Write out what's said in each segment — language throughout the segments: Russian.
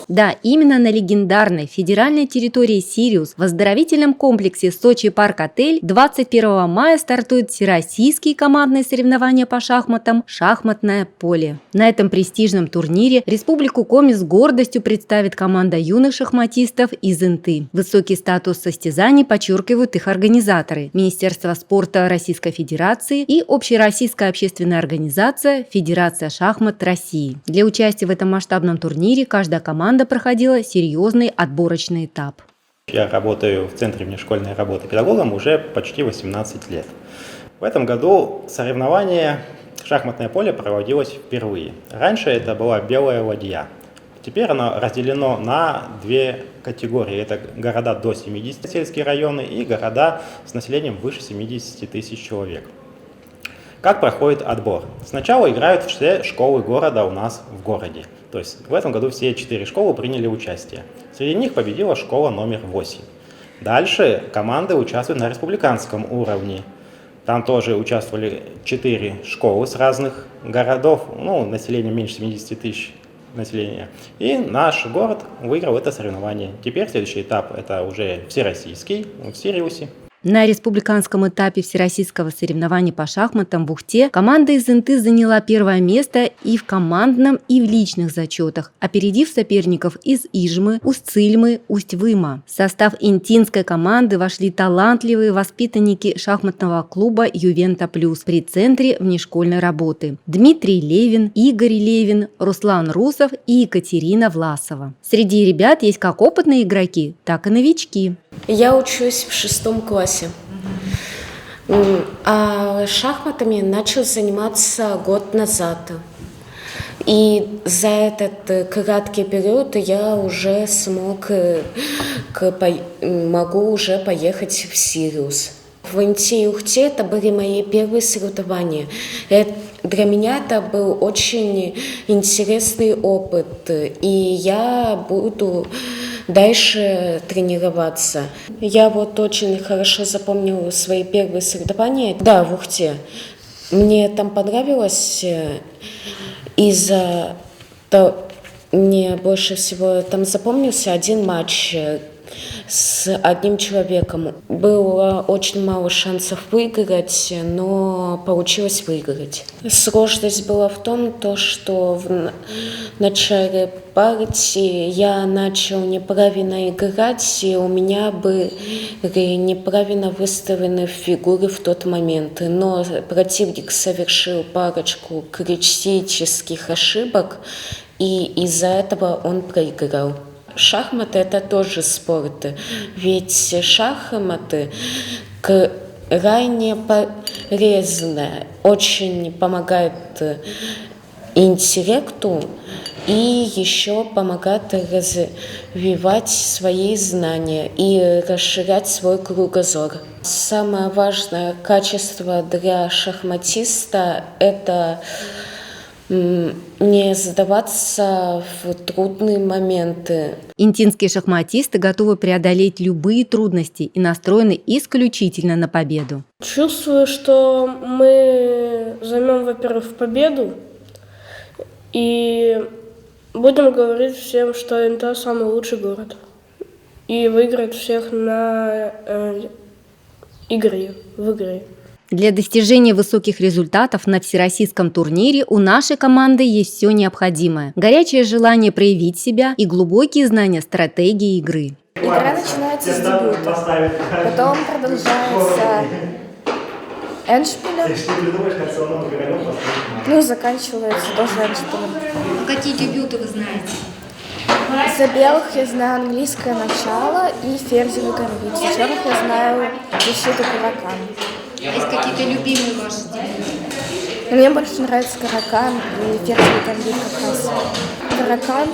Да, именно на легендарной федеральной территории Сириус в оздоровительном комплексе Сочи Парк-отель 21 мая стартуют всероссийские командные соревнования по шахматам «Шахматное поле». На этом престижном турнире Республику Коми с гордостью представит команда юных шахматистов из Инты. Высокий статус состязаний подчеркивают их организаторы – Министерство спорта Российской Федерации и Общероссийская общественная организация «Федерация шахмат России». Для участия в этом масштабном турнире каждая команда проходила серьезный отборочный этап. Я работаю в Центре внешкольной работы педагогом уже почти 18 лет. В этом году соревнование «Шахматное поле» проводилось впервые. Раньше это была белая ладья. Теперь оно разделено на две категории. Это города до 70 сельские районы и города с населением выше 70 тысяч человек. Как проходит отбор? Сначала играют все школы города у нас в городе. То есть в этом году все 4 школы приняли участие. Среди них победила школа номер 8. Дальше команды участвуют на республиканском уровне. Там тоже участвовали 4 школы с разных городов, население меньше 70 тысяч населения. И наш город выиграл это соревнование. Теперь следующий этап – это уже всероссийский в Сириусе. На республиканском этапе всероссийского соревнования по шахматам в Ухте команда из Инты заняла первое место и в командном, и в личных зачетах, опередив соперников из Ижмы, Усть-Цильмы, Усть-Выма. В состав интинской команды вошли талантливые воспитанники шахматного клуба «Ювента Плюс» при Центре внешкольной работы: Дмитрий Левин, Игорь Левин, Руслан Русов и Екатерина Власова. Среди ребят есть как опытные игроки, так и новички. Я учусь в 6 классе, а шахматами начал заниматься год назад. И за этот краткий период я уже могу уже поехать в Сириус. В Инте и Ухте это были мои первые соревнования. Для меня это был очень интересный опыт, и я буду дальше тренироваться. Я очень хорошо запомнила свои первые соревнования. Да, в Ухте. Мне там понравилось из-за того, мне больше всего там запомнился один матч с одним человеком. Было очень мало шансов выиграть, но получилось выиграть. Сложность была в том, что в начале партии я начал неправильно играть, и у меня были неправильно выставлены фигуры в тот момент. Но противник совершил парочку критических ошибок, и из-за этого он проиграл. Шахматы – это тоже спорт, ведь шахматы крайне полезны, очень помогают интеллекту и еще помогают развивать свои знания и расширять свой кругозор. Самое важное качество для шахматиста – это не сдаваться в трудные моменты. Интинские шахматисты готовы преодолеть любые трудности и настроены исключительно на победу. Чувствую, что мы займем, во-первых, победу, и будем говорить всем, что Инта самый лучший город, и выиграет всех на в игре. Для достижения высоких результатов на всероссийском турнире у нашей команды есть все необходимое: горячее желание проявить себя и глубокие знания стратегии игры. Игра начинается с дебюта, потом продолжается эндшпилем, заканчивается тоже эндшпилем. Какие дебюты вы знаете? За белых я знаю английское начало и ферзевый гамбит. За черных я знаю защиту Каракан. Есть какие-то любимые ваши дебюты? Мне больше нравится Каракан и ферзевый гамбит как раз. Каракан,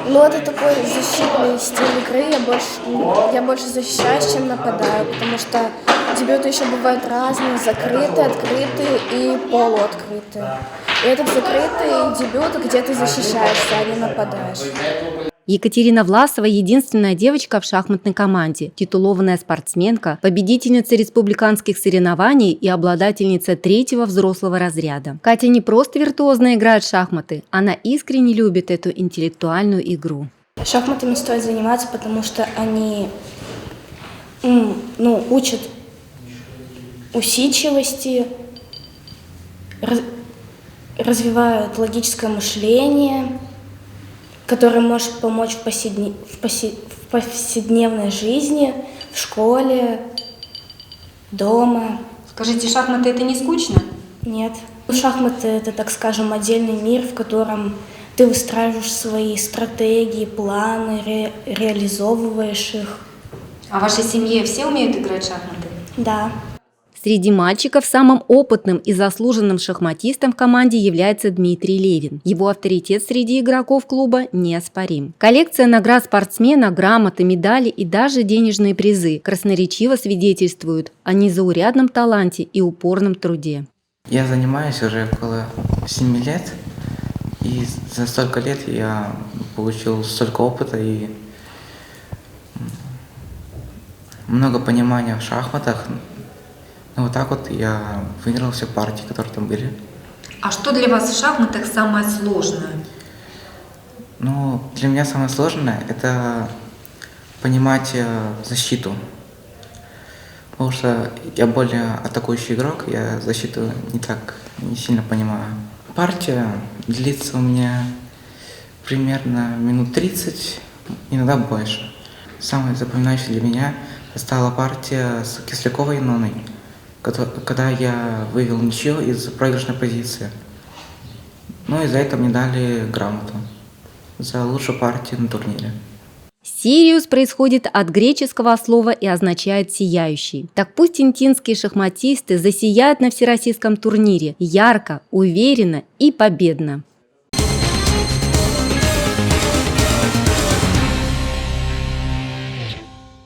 это такой защитный стиль игры. Я больше защищаюсь, чем нападаю, потому что дебюты еще бывают разные: закрытые, открытые и полуоткрытые. И этот закрытый дебют, где ты защищаешься, а не нападаешь. Екатерина Власова – единственная девочка в шахматной команде, титулованная спортсменка, победительница республиканских соревнований и обладательница 3-го взрослого разряда. Катя не просто виртуозно играет в шахматы, она искренне любит эту интеллектуальную игру. Шахматами стоит заниматься, потому что они учат усидчивости, развивают логическое мышление, которое может помочь в повседневной жизни, в школе, дома. Скажите, шахматы – это не скучно? Нет. Шахматы – это, так скажем, отдельный мир, в котором ты выстраиваешь свои стратегии, планы, реализовываешь их. А в вашей семье все умеют играть в шахматы? Да. Среди мальчиков самым опытным и заслуженным шахматистом в команде является Дмитрий Левин. Его авторитет среди игроков клуба неоспорим. Коллекция наград спортсмена, грамоты, медали и даже денежные призы красноречиво свидетельствуют о незаурядном таланте и упорном труде. Я занимаюсь уже около 7 лет, и за столько лет я получил столько опыта и много понимания в шахматах. Вот так вот я выиграл все партии, которые там были. А что для вас в шахматах самое сложное? Для меня самое сложное – это понимать защиту. Потому что я более атакующий игрок, я защиту не сильно понимаю. Партия длится у меня примерно минут 30, иногда больше. Самой запоминающей для меня стала партия с Кисляковой и Ноной, когда я вывел ничью из проигрышной позиции. И за это мне дали грамоту за лучшую партию на турнире. Сириус происходит от греческого слова и означает «сияющий». Так пусть тинтинские шахматисты засияют на всероссийском турнире ярко, уверенно и победно.